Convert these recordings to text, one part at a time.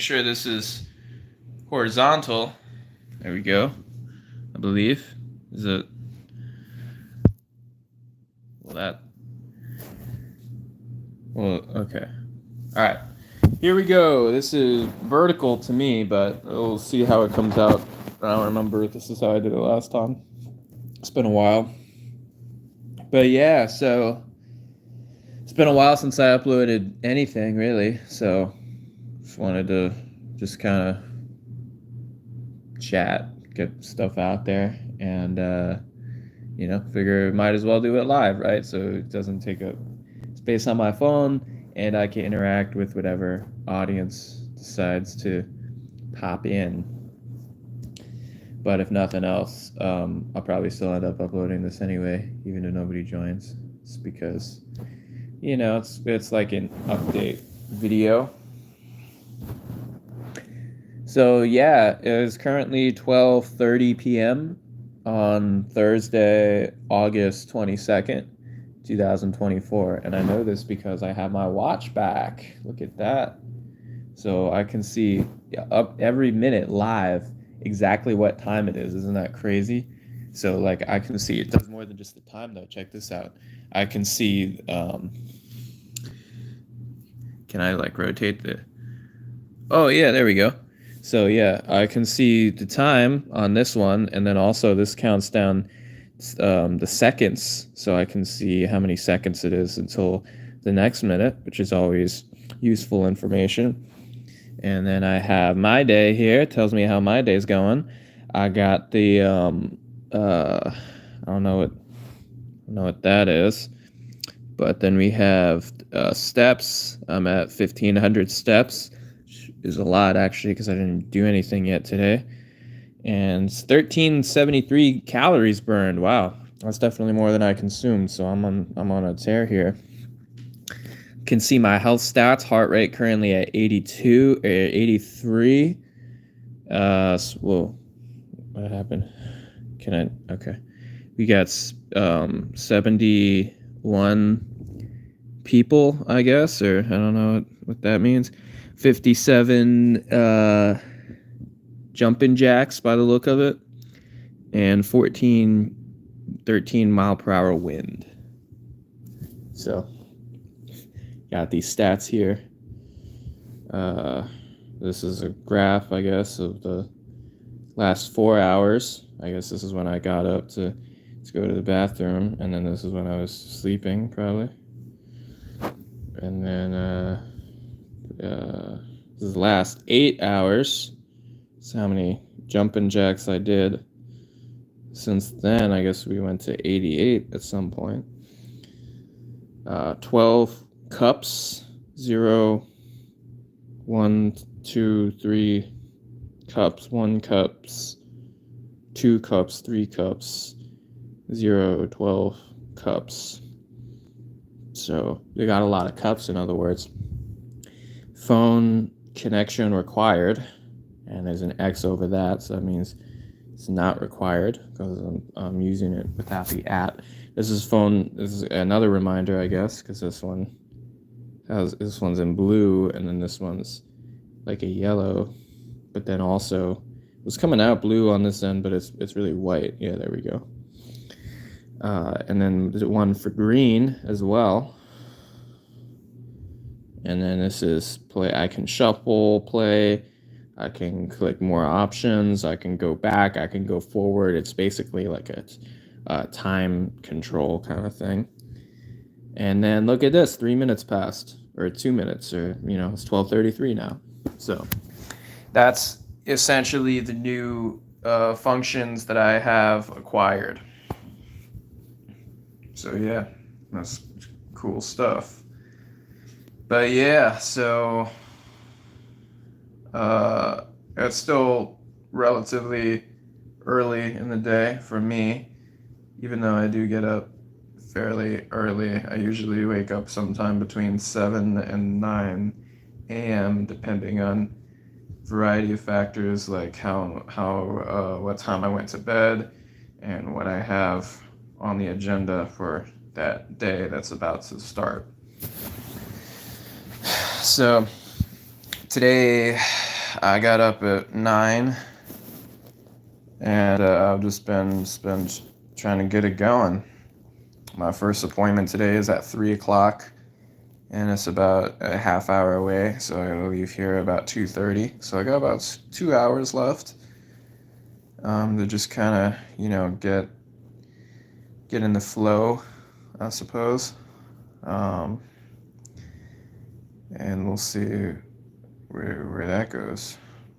sure this is horizontal. There we go. I believe. Is it? Well, that. Well, okay. All right. Here we go. This is vertical to me, but we'll see how it comes out. I don't remember if this is how I did it last time. It's been a while. But yeah, so it's been a while since I uploaded anything, really. So just wanted to just kind of chat, get stuff out there, and figure might as well do it live, right? So it doesn't take up space on my phone, and I can interact with whatever audience decides to pop in. But if nothing else, I'll probably still end up uploading this anyway, even if nobody joins. It's because, it's like an update video. So yeah, it is currently 12:30 p.m. on Thursday, August 22nd, 2024. And I know this because I have my watch back. Look at that. So I can see up every minute live exactly what time it is. Isn't that crazy? So like I can see it does more than just the time though. Check this out. I can see can I like rotate the Oh yeah, there we go. So yeah, I can see the time on this one, and then also this counts down the seconds, so I can see how many seconds it is until the next minute, which is always useful information. And then I have my day here. It tells me how my day's going. I got the I don't know what that is, but then we have steps. I'm at 1,500 steps. Is a lot actually because I didn't do anything yet today, and 1,373 calories burned. Wow, that's definitely more than I consumed. So I'm on a tear here. Can see my health stats. Heart rate currently at 82 or 83. Whoa, what happened? Can I? Okay, we got 71 people, I guess, or I don't know what that means. 57 jumping jacks by the look of it, and 13 mile per hour wind. So got these stats here. This is a graph, I guess, of the last 4 hours. I guess this is when I got up to go to the bathroom, and then this is when I was sleeping, probably. And then this is the last 8 hours. So how many jumping jacks I did since then. I guess we went to 88 at some point. 12 cups, 0, 1, 2, 3 cups, 1 cups, 2 cups, 3 cups, 0, 12 cups. So they got a lot of cups, in other words. Phone connection required, and there's an X over that, so that means it's not required because I'm using it without the at. This is another reminder, I guess, because this one's in blue, and then this one's like a yellow, but then also it was coming out blue on this end, but it's really white. Yeah, there we go. And then there's one for green as well. And then this is play. I can shuffle, play. I can click more options. I can go back. I can go forward. It's basically like a time control kind of thing. And then look at this. 3 minutes passed, or 2 minutes, or it's 12:33 now. So that's essentially the new functions that I have acquired. So yeah, that's cool stuff. But yeah, so it's still relatively early in the day for me, even though I do get up fairly early. I usually wake up sometime between 7 and 9 a.m. depending on variety of factors like what time I went to bed and what I have on the agenda for that day that's about to start. So Today I got up at 9 and I've just been trying to get it going. My first appointment today is at 3 o'clock and it's about a half hour away, so I gotta leave here about 2:30. So I got about 2 hours left to just kind of, get in the flow, I suppose. Um, and we'll see where that goes.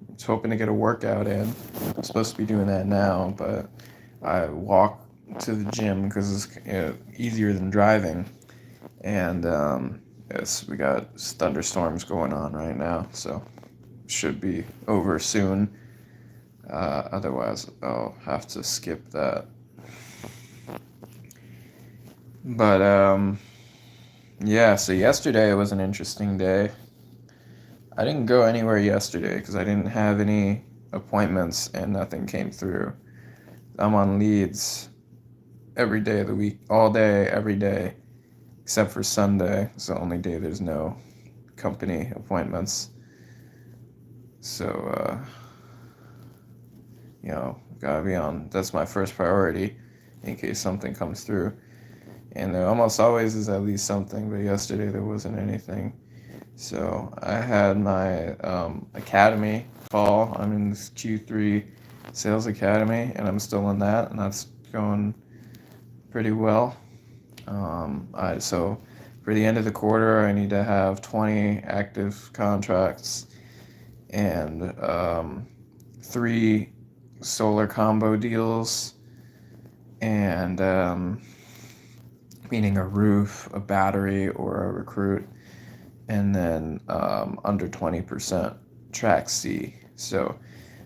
I was hoping to get a workout in. I'm supposed to be doing that now, but I walk to the gym because it's easier than driving. And yes, we got thunderstorms going on right now, so should be over soon. Otherwise, I'll have to skip that. But yeah, so yesterday was an interesting day. I didn't go anywhere yesterday because I didn't have any appointments and nothing came through. I'm on leads every day of the week, all day, every day, except for Sunday. It's the only day there's no company appointments. So, gotta be on. That's my first priority in case something comes through. And there almost always is at least something, but yesterday there wasn't anything. So I had my academy fall. I'm in this Q3 sales academy, and I'm still in that, and that's going pretty well. So for the end of the quarter, I need to have 20 active contracts and 3 solar combo deals, and meaning a roof, a battery, or a recruit, and then under 20% track C. So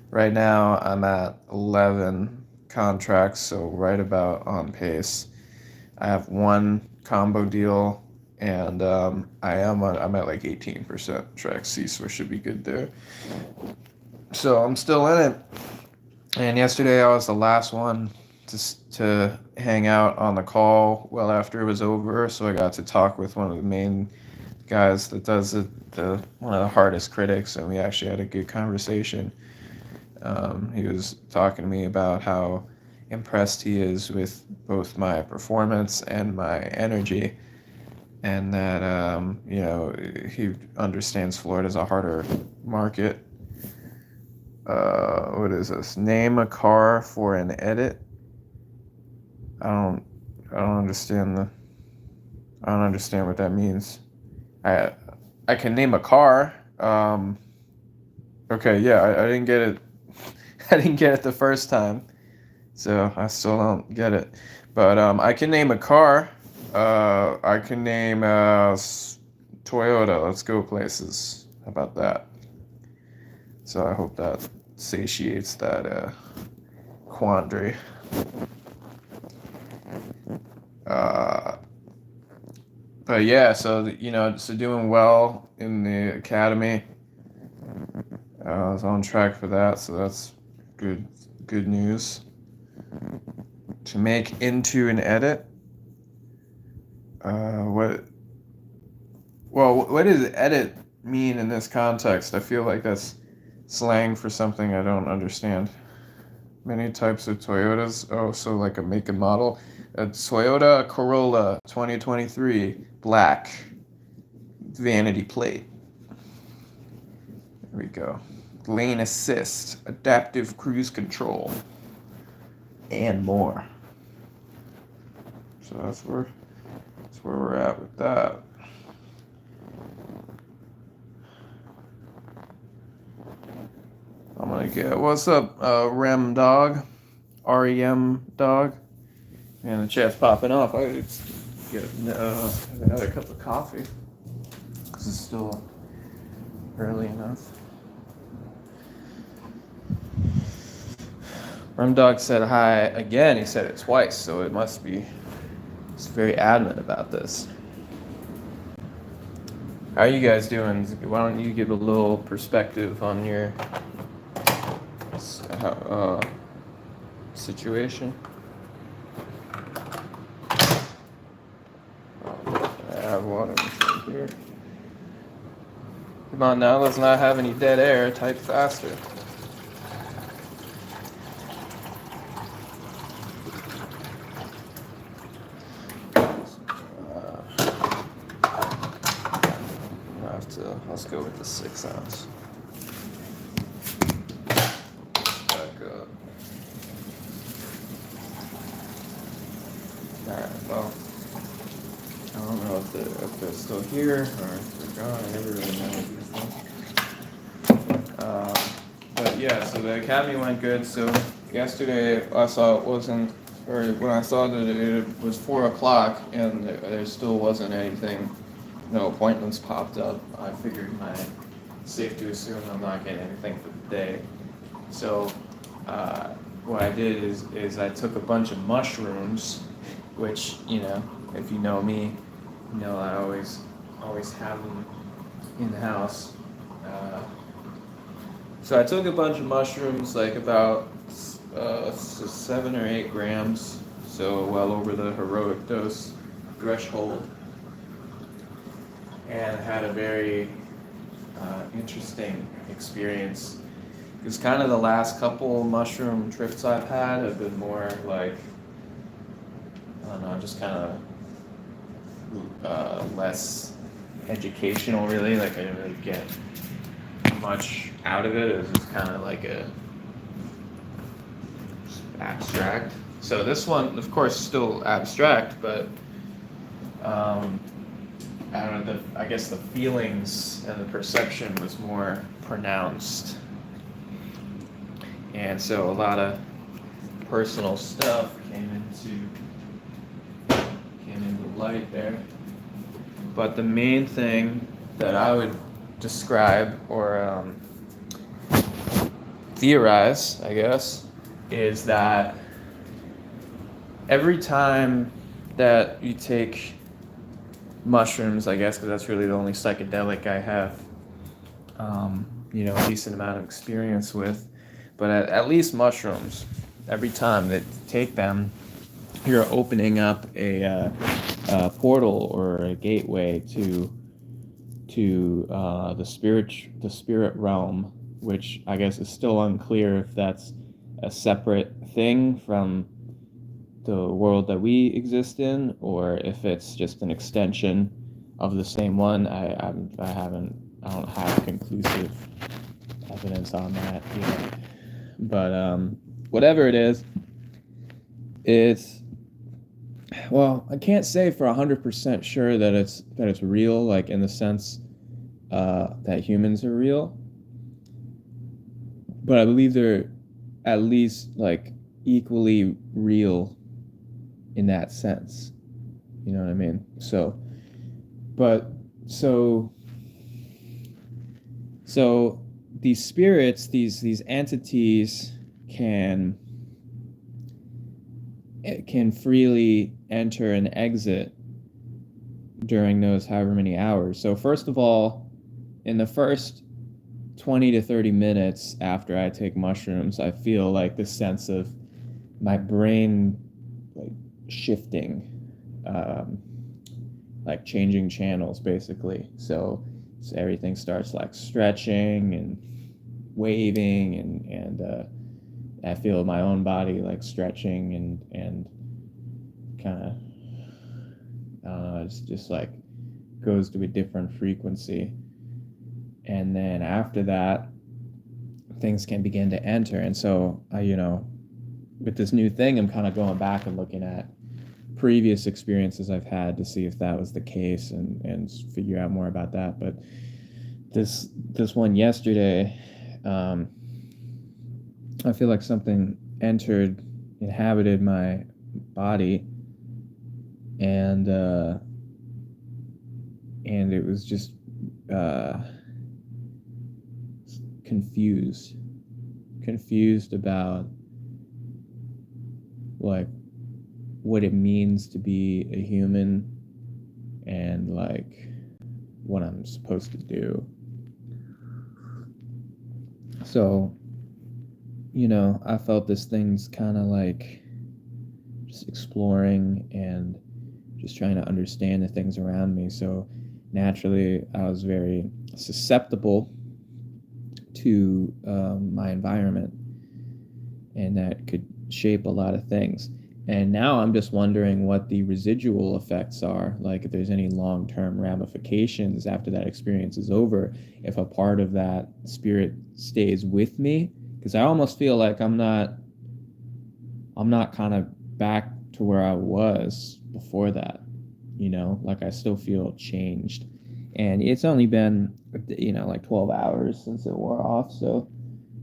right now I'm at 11 contracts, so right about on pace. I have 1 combo deal, and I'm at like 18% track C, so I should be good there. So I'm still in it. And yesterday I was the last one to hang out on the call well after it was over, so I got to talk with one of the main guys that does the one of the hardest critics, and we actually had a good conversation. He was talking to me about how impressed he is with both my performance and my energy, and that he understands Florida's a harder market. What is this? Name a car for an edit. I don't understand what that means. I can name a car. Okay, yeah, I didn't get it. I didn't get it the first time, so I still don't get it. But I can name a car. I can name Toyota. Let's go places. How about that? So I hope that satiates that quandary. But yeah, so doing well in the academy. I was on track for that, so that's good news. To make into an edit. What does edit mean in this context? I feel like that's slang for something I don't understand. Many types of Toyotas. Oh, so like a make and model. A Toyota Corolla 2023 black vanity plate. There we go. Lane assist, adaptive cruise control, and more. So that's where we're at with that. I'm gonna get what's up, Rem dog, REM dog, and the chat's popping off. I just get another cup of coffee because it's still early enough. Rem dog said hi again. He said it twice, so it must be. He's very adamant about this. How are you guys doing? Why don't you give a little perspective on your situation? I have water here. Come on now, let's not have any dead air. Type faster. Let's go with the 6 ounce. Back up. Alright, well, I don't know if they're still here or if they're gone. I never really know these things. But yeah, so the academy went good. So yesterday I saw it wasn't, or when I saw that it was 4 o'clock and there still wasn't anything, no appointments popped up, I figured safe to assume I'm not getting anything for the day. So what I did is I took a bunch of mushrooms, which, if you know me, I always have them in the house. So I took a bunch of mushrooms, like about 7 or 8 grams, so well over the heroic dose threshold, and had a very interesting experience. Because kind of the last couple mushroom trips I've had have been more like, I don't know, just kind of less educational, really. Like I didn't really get much out of it. It was just kind of like abstract. So this one, of course, still abstract, but I don't know. I guess the feelings and the perception was more pronounced, and so a lot of personal stuff came into light there. But the main thing that I would describe or theorize, I guess, is that every time that you take mushrooms, I guess, because that's really the only psychedelic I have, a decent amount of experience with, but at least mushrooms, every time that you take them, you're opening up a portal or a gateway to the spirit realm, which I guess is still unclear if that's a separate thing from the world that we exist in, or if it's just an extension of the same one. I don't have conclusive evidence on that yet. But whatever it is, well, I can't say for 100% sure that it's real, like in the sense that humans are real, but I believe they're at least like equally real in that sense. You know what I mean? So these spirits, these entities can freely enter and exit during those however many hours. So first of all, in the first 20 to 30 minutes after I take mushrooms, I feel like the sense of my brain like shifting, like changing channels basically. So everything starts like stretching and waving, and I feel my own body like stretching and kind of it's just like goes to a different frequency. And then after that, things can begin to enter. And so with this new thing, I'm kind of going back and looking at previous experiences I've had to see if that was the case and figure out more about that. But this one yesterday, I feel like something inhabited my body, and it was just confused about like what it means to be a human and like what I'm supposed to do. So I felt this thing's kind of like just exploring and just trying to understand the things around me. So naturally I was very susceptible to my environment, and that could shape a lot of things. And now I'm just wondering what the residual effects are, like if there's any long-term ramifications after that experience is over, if a part of that spirit stays with me, because I almost feel like I'm not kind of back to where I was before that, like I still feel changed. And it's only been, like 12 hours since it wore off, so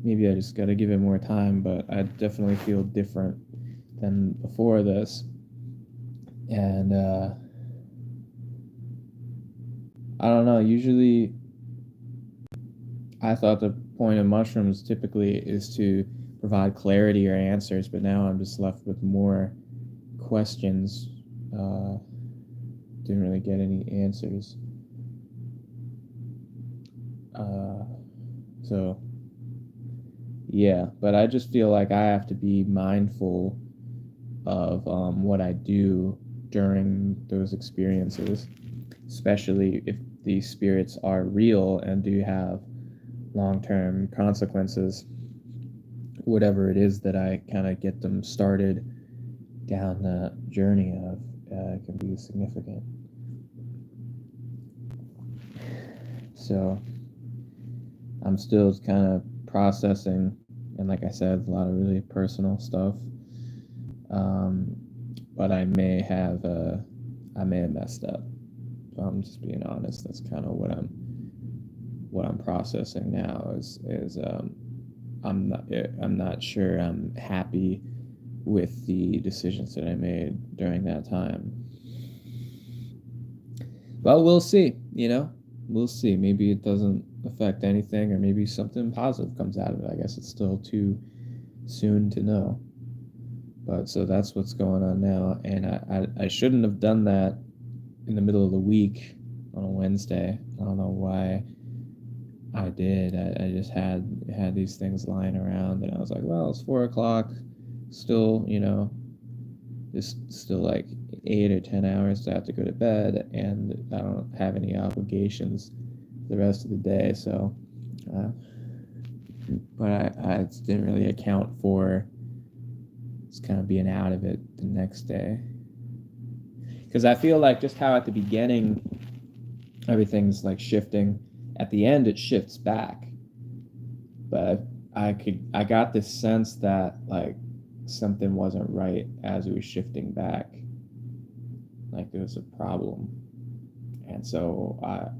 maybe I just got to give it more time, but I definitely feel different than before this. And I don't know, usually I thought the point of mushrooms typically is to provide clarity or answers, but now I'm just left with more questions. Didn't really get any answers. So, yeah, but I just feel like I have to be mindful of what I do during those experiences, especially if these spirits are real and do have long-term consequences. Whatever it is that I kind of get them started down the journey of can be significant. So I'm still kind of processing, and like I said, a lot of really personal stuff. But I may have messed up. So I'm just being honest. That's kind of what I'm processing now. Is I'm not sure I'm happy with the decisions that I made during that time. Well, we'll see. We'll see. Maybe it doesn't affect anything, or maybe something positive comes out of it. I guess it's still too soon to know. But so that's what's going on now, and I shouldn't have done that in the middle of the week on a Wednesday. I don't know why I did. I just had these things lying around, and I was like, well, it's 4 o'clock, still, just still like 8 or 10 hours to have to go to bed, and I don't have any obligations the rest of the day. So, but I didn't really account for just kind of being out of it the next day, because I feel like just how at the beginning everything's like shifting, at the end it shifts back. But I got this sense that like something wasn't right as it was shifting back, like there was a problem. And so I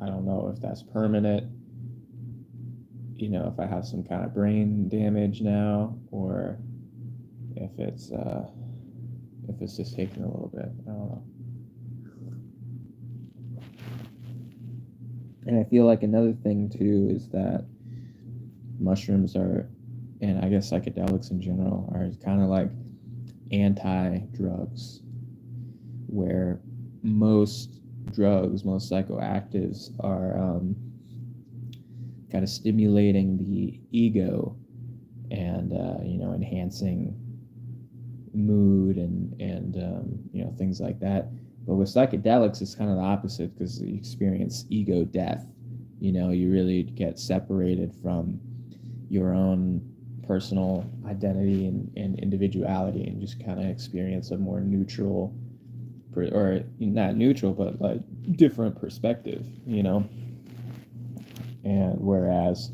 don't know if that's permanent, if I have some kind of brain damage now, or if it's just taking a little bit. I don't know. And I feel like another thing too is that mushrooms are, and I guess psychedelics in general, are kind of like anti-drugs, where most psychoactives are kind of stimulating the ego and enhancing mood and things like that. But with psychedelics, it's kind of the opposite, because you experience ego death. You really get separated from your own personal identity and individuality, and just kind of experience a more neutral, or not neutral, but like different perspective. And whereas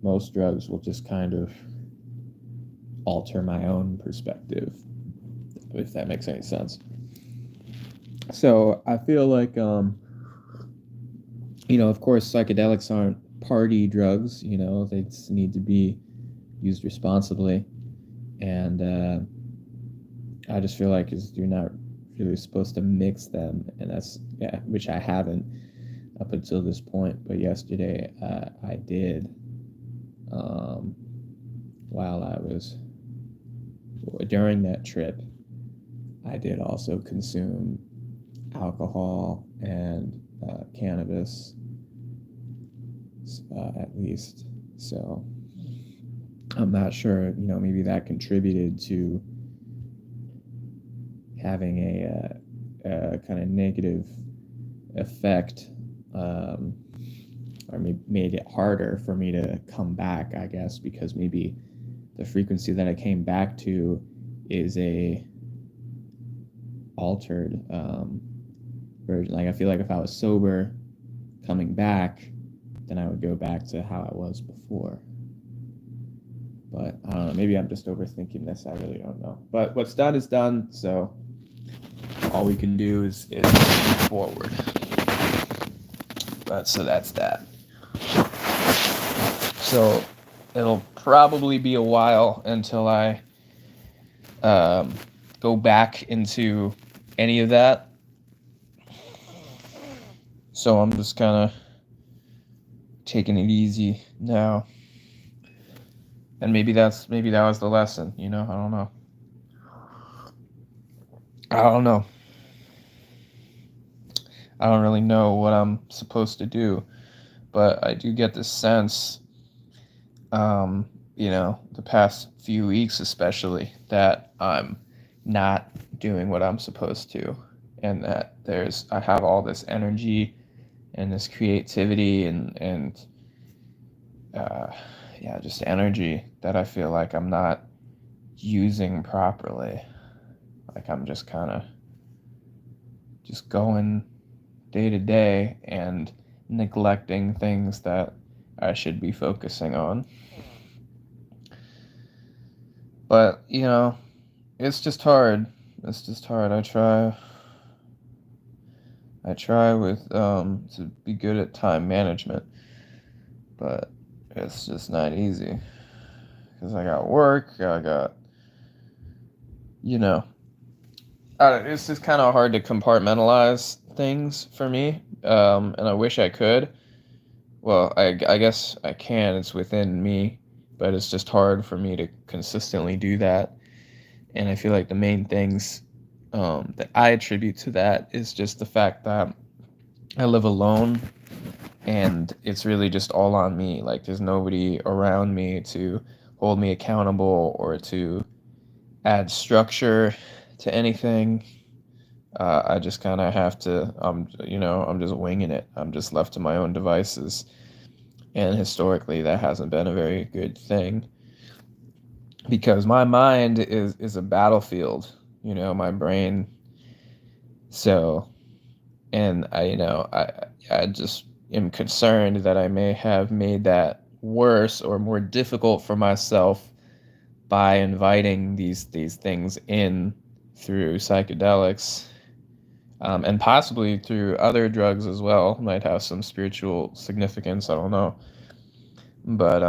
most drugs will just kind of alter my own perspective, if that makes any sense. So I feel like, of course, psychedelics aren't party drugs. They just need to be used responsibly. And I just feel like you're not really supposed to mix them, and which I haven't up until this point. But yesterday I did, while I was during that trip. I did also consume alcohol and cannabis, at least. So I'm not sure, maybe that contributed to having a kind of negative effect or made it harder for me to come back, I guess, because maybe the frequency that I came back to is a altered version. Like, I feel like if I was sober coming back, then I would go back to how I was before. But I don't know, maybe I'm just overthinking this. I really don't know. But what's done is done, so all we can do is move forward. But so that's that. So it'll probably be a while until I go back into any of that. So I'm just kind of taking it easy now. And maybe that was the lesson, I don't know. I don't really know what I'm supposed to do, but I do get this sense, the past few weeks especially, that I'm not doing what I'm supposed to, and that I have all this energy and this creativity and just energy that I feel like I'm not using properly. Like, I'm just kind of just going day to day and neglecting things that I should be focusing on. But, it's just hard. I try with to be good at time management, but it's just not easy, because I got work, I got, it's just kind of hard to compartmentalize things for me, and I wish I could. Well, I guess I can, it's within me, but it's just hard for me to consistently do that. And I feel like the main things that I attribute to that is just the fact that I live alone, and it's really just all on me. Like, there's nobody around me to hold me accountable or to add structure to anything. I just kind of have to, I'm just winging it. I'm just left to my own devices. And historically, that hasn't been a very good thing, because my mind is a battlefield, my brain. So, and I just am concerned that I may have made that worse or more difficult for myself by inviting these things in through psychedelics, and possibly through other drugs as well. Might have some spiritual significance, I don't know. But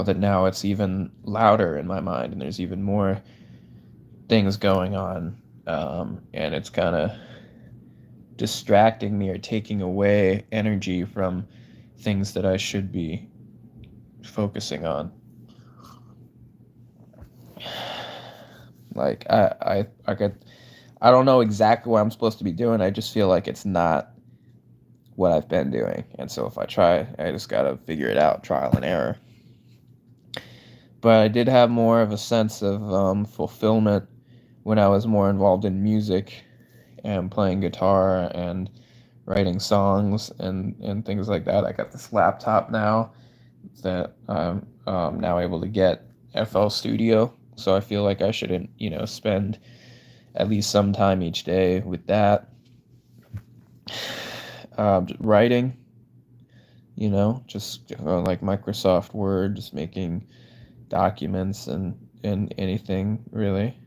that now it's even louder in my mind, and there's even more things going on, and it's kind of distracting me or taking away energy from things that I should be focusing on. Like, I don't know exactly what I'm supposed to be doing. I just feel like it's not what I've been doing. And so if I try, I just got to figure it out, trial and error. But I did have more of a sense of fulfillment when I was more involved in music and playing guitar and writing songs and things like that. I got this laptop now that I'm now able to get FL Studio. So I feel like I should, spend at least some time each day with that. Writing, just like Microsoft Word, just making documents and anything really.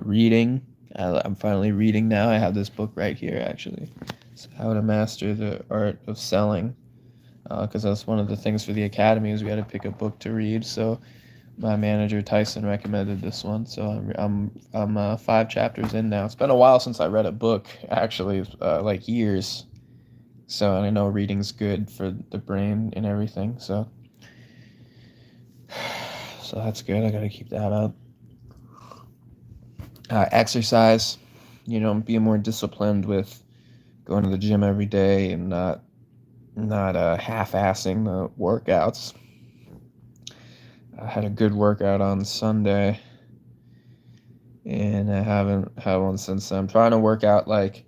Reading. I'm finally reading now. I have this book right here, actually. It's How to Master the Art of Selling. Because that's one of the things for the academy, is we had to pick a book to read. So my manager Tyson recommended this one. So I'm 5 chapters in now. It's been a while since I read a book, actually, like years. So I know reading's good for the brain and everything. So that's good. I gotta keep that up. Exercise, being more disciplined with going to the gym every day and not half-assing the workouts. I had a good workout on Sunday, and I haven't had one since then. I'm trying to work out like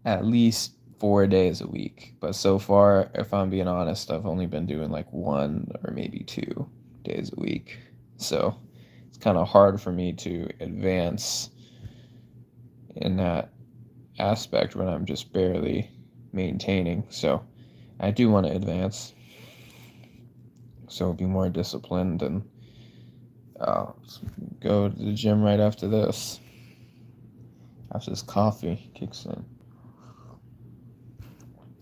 at least 4 days a week. But so far, if I'm being honest, I've only been doing like 1 or maybe 2 days a week. So it's kind of hard for me to advance in that aspect when I'm just barely maintaining. So I do want to advance. So be more disciplined and go to the gym right after this. After this coffee kicks in.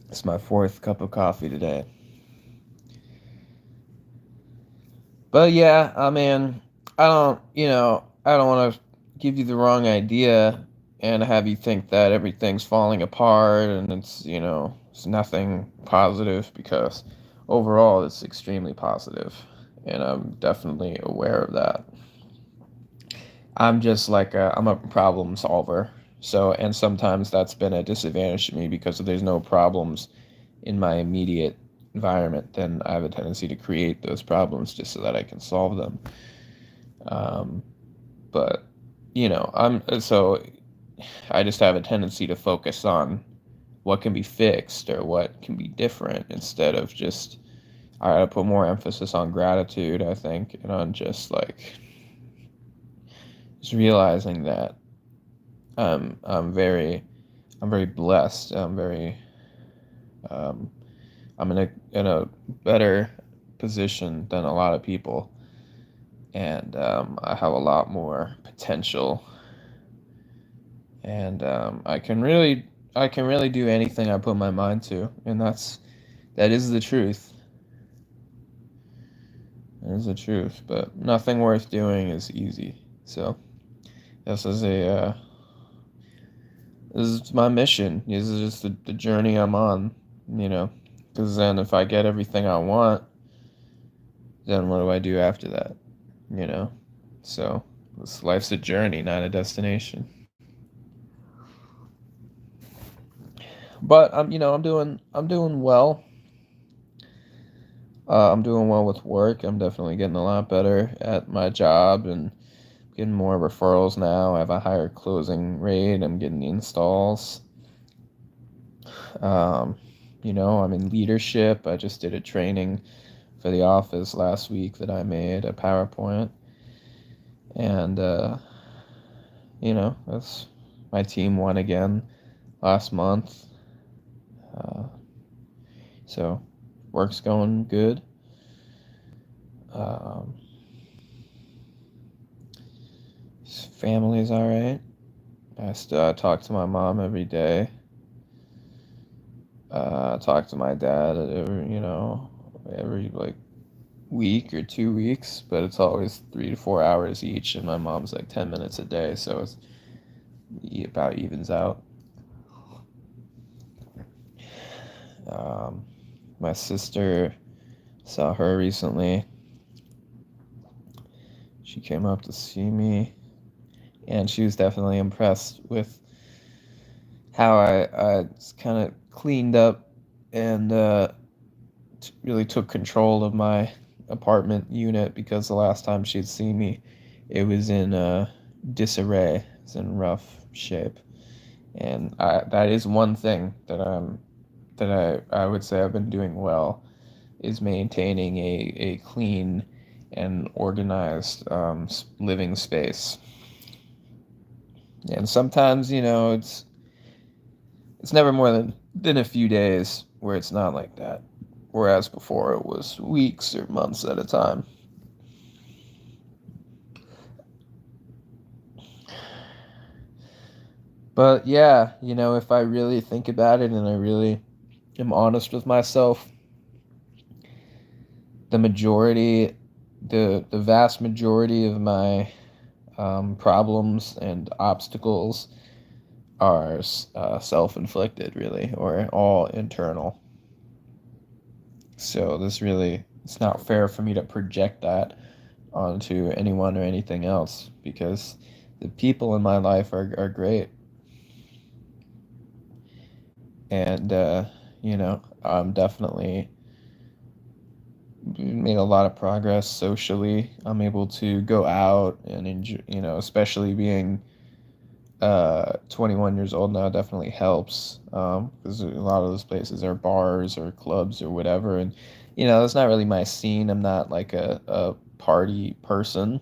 It's my 4th cup of coffee today. But yeah, I mean, I don't want to give you the wrong idea and have you think that everything's falling apart and it's nothing positive, because overall it's extremely positive, and I'm definitely aware of that. I'm just like I'm a problem solver. So, and sometimes that's been a disadvantage to me because if there's no problems in my immediate environment, then I have a tendency to create those problems just so that I can solve them. But I just have a tendency to focus on what can be fixed or what can be different instead of just I gotta put more emphasis on gratitude, I think, and on just realizing that I'm very blessed. Um, I'm in a better position than a lot of people, and I have a lot more potential, and I can really do anything I put my mind to, and that is the truth. That is the truth, but nothing worth doing is easy. So this is this is my mission. This is just the journey I'm on, because then if I get everything I want, then what do I do after that? So this life's a journey, not a destination. But I'm doing well. I'm doing well with work. I'm definitely getting a lot better at my job and getting more referrals now. I have a higher closing rate. I'm getting installs. Um, I'm in leadership. I just did a training for the office last week that I made, a PowerPoint. And, that's my team won again last month. So work's going good. Family's all right. I talk to my mom every day. Talk to my dad every like week or 2 weeks, but it's always 3 to 4 hours each, and my mom's like 10 minutes a day, so it's about evens out. My sister, saw her recently. She came up to see me, and she was definitely impressed with how I kind of cleaned up and really took control of my apartment unit, because the last time she'd seen me, it was in disarray. It's in rough shape, and that is one thing that I would say I've been doing well, is maintaining a clean and organized living space. And sometimes, it's never more than a few days where it's not like that. Whereas before it was weeks or months at a time. But yeah, if I really think about it and I really am honest with myself, the vast majority of my problems and obstacles are self-inflicted, really, or all internal. So it's not fair for me to project that onto anyone or anything else, because the people in my life are great. And, I'm definitely made a lot of progress socially. I'm able to go out and enjoy, especially being 21 years old now definitely helps, because a lot of those places are bars or clubs or whatever, and that's not really my scene. I'm not like a party person,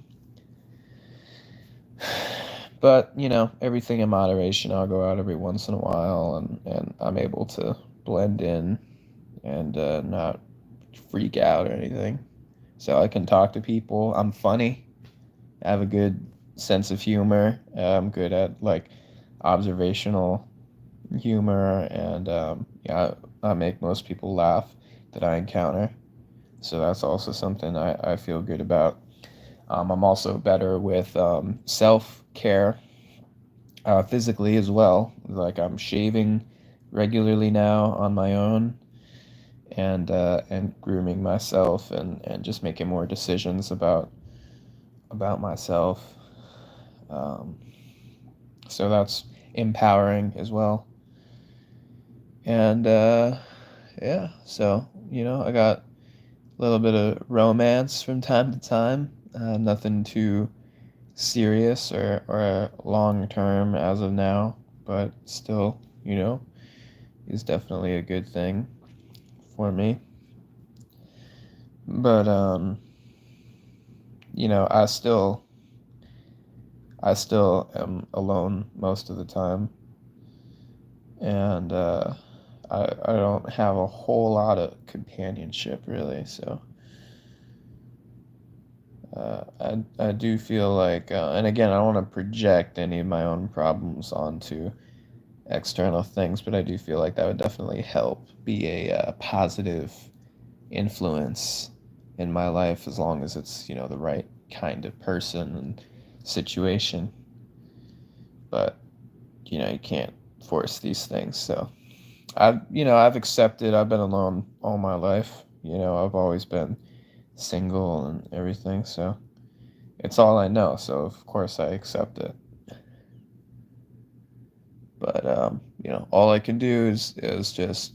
but everything in moderation. I'll go out every once in a while, and I'm able to blend in and not freak out or anything. So I can talk to people. I'm funny. I have a good sense of humor. I'm good at like observational humor, and yeah, I make most people laugh that I encounter. So that's also something I feel good about. I'm also better with self care, physically as well. Like I'm shaving regularly now on my own, and grooming myself, and just making more decisions about myself. Um, so that's empowering as well. And yeah, so I got a little bit of romance from time to time. Nothing too serious or long term as of now, but still, is definitely a good thing for me. But I still am alone most of the time, and I don't have a whole lot of companionship really. So I do feel like, and again, I don't want to project any of my own problems onto external things, but I do feel like that would definitely help be a positive influence in my life, as long as it's the right kind of person and situation. But you can't force these things. So I've accepted. I've been alone all my life. I've always been single and everything. So it's all I know. So of course I accept it. But all I can do is just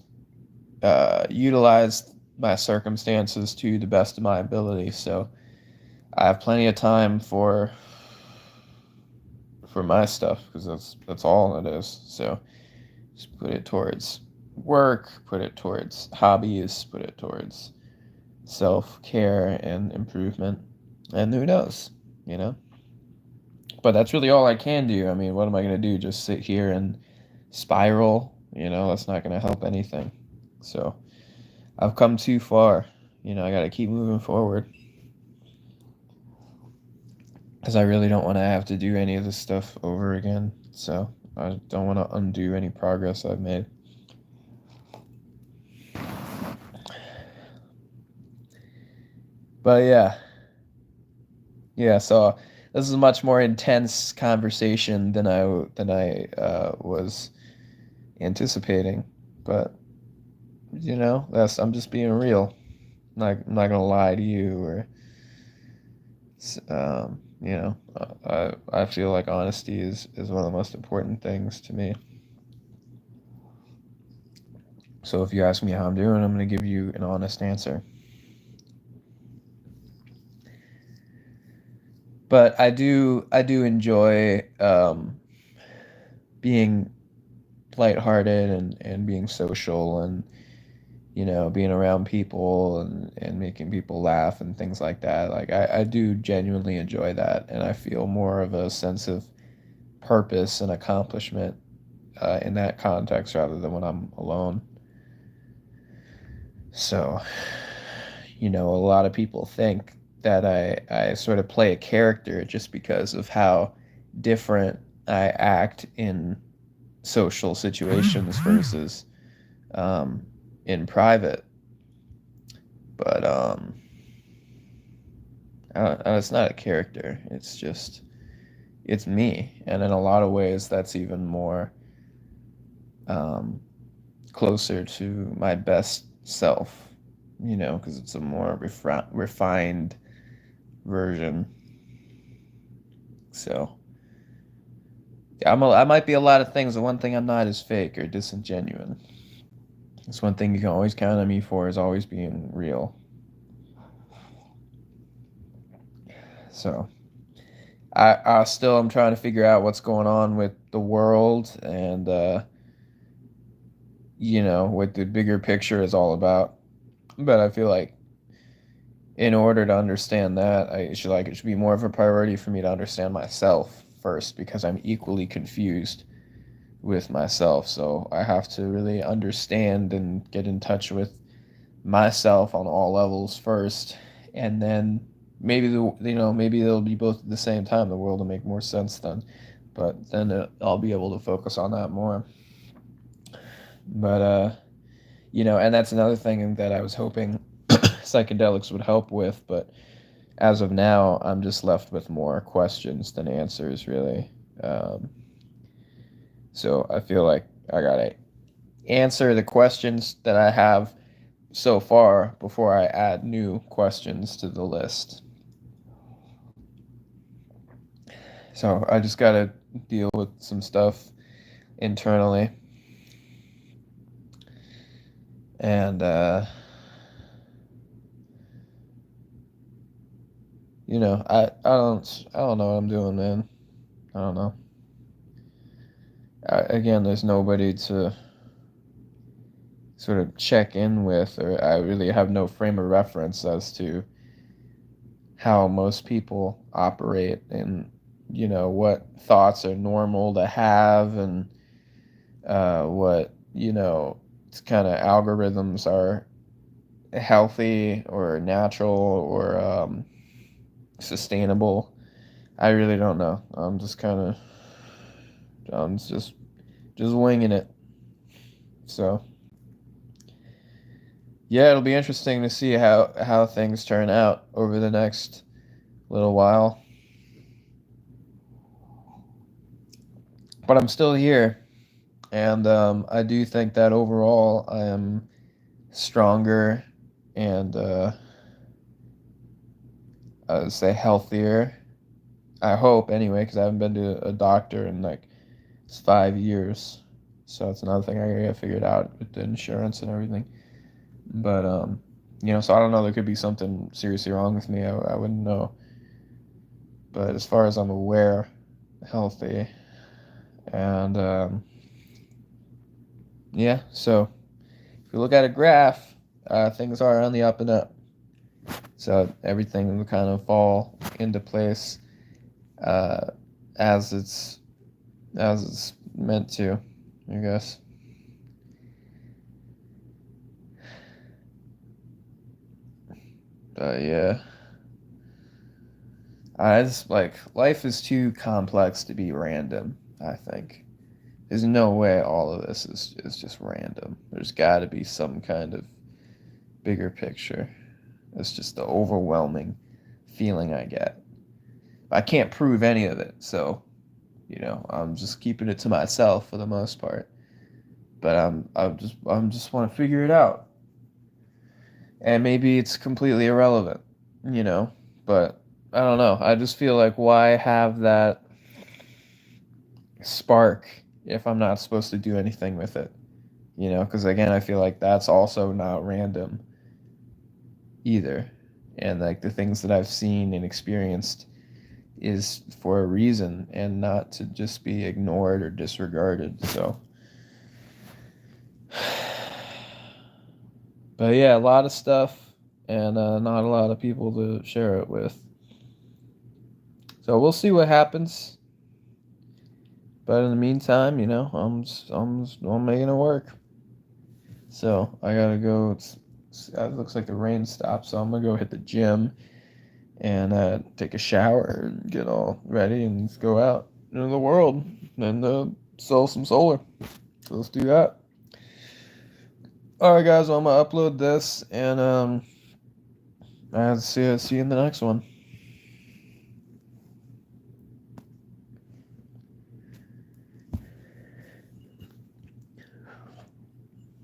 utilize my circumstances to the best of my ability. So I have plenty of time for my stuff, because that's all it is. So just put it towards work, put it towards hobbies, put it towards self care and improvement, and who knows, you know. But that's really all I can do. I mean, what am I gonna do? Just sit here and spiral? That's not gonna help anything. So I've come too far. I got to keep moving forward, because I really don't want to have to do any of this stuff over again. So I don't want to undo any progress I've made. But yeah. So this is a much more intense conversation than I was anticipating. But that's I'm just being real. I'm not gonna lie to you, or I feel like honesty is one of the most important things to me. So if you ask me how I'm doing, I'm gonna give you an honest answer. But I do enjoy being lighthearted, and being social, and being around people, and making people laugh and things like that. Like I do genuinely enjoy that, and I feel more of a sense of purpose and accomplishment in that context, rather than when I'm alone. So, a lot of people think that I sort of play a character just because of how different I act in social situations versus um, in private. But it's not a character. It's me, and in a lot of ways, that's even more um, closer to my best self. Because it's a more refined version. So yeah, I might be a lot of things. The one thing I'm not is fake or disingenuine. It's one thing you can always count on me for, is always being real. So I still am trying to figure out what's going on with the world and what the bigger picture is all about. But I feel like in order to understand that, it should be more of a priority for me to understand myself first, because I'm equally confused with myself. So I have to really understand and get in touch with myself on all levels first, and then maybe they'll be both at the same time. The world will make more sense then, but then I'll be able to focus on that more. But and that's another thing that I was hoping psychedelics would help with, but as of now, I'm just left with more questions than answers, really. So I feel like I gotta answer the questions that I have so far before I add new questions to the list. So I just gotta deal with some stuff internally. And I don't know what I'm doing, man. I don't know. Again, there's nobody to sort of check in with, or I really have no frame of reference as to how most people operate, and what thoughts are normal to have, and what kind of algorithms are healthy or natural or sustainable. I really don't know. I'm just winging it. So yeah, it'll be interesting to see how things turn out over the next little while. But I'm still here, and I do think that overall I am stronger and I would say healthier. I hope anyway, because I haven't been to a doctor in like it's 5 years, so that's another thing I gotta get figured out with the insurance and everything. But so I don't know. There could be something seriously wrong with me. I wouldn't know. But as far as I'm aware, healthy, and yeah. So if you look at a graph, things are on the up and up. So everything will kind of fall into place uh, as it's meant to, I guess. Yeah. I just like life is too complex to be random, I think. There's no way all of this is just random. There's got to be some kind of bigger picture. It's just the overwhelming feeling I get. I can't prove any of it, so I'm just keeping it to myself for the most part. But I'm just want to figure it out, and maybe it's completely irrelevant, you know. But I don't know. I just feel like why have that spark if I'm not supposed to do anything with it, Because again, I feel like that's also not random either, and like the things that I've seen and experienced is for a reason and not to just be ignored or disregarded. So, but yeah, a lot of stuff and not a lot of people to share it with. So we'll see what happens. But in the meantime, I'm making it work. So I gotta go. It looks like the rain stopped, so I'm gonna go hit the gym and take a shower and get all ready and go out into the world and sell some solar. So let's do that. All right, guys. Well, I'm gonna upload this and I'll see you in the next one.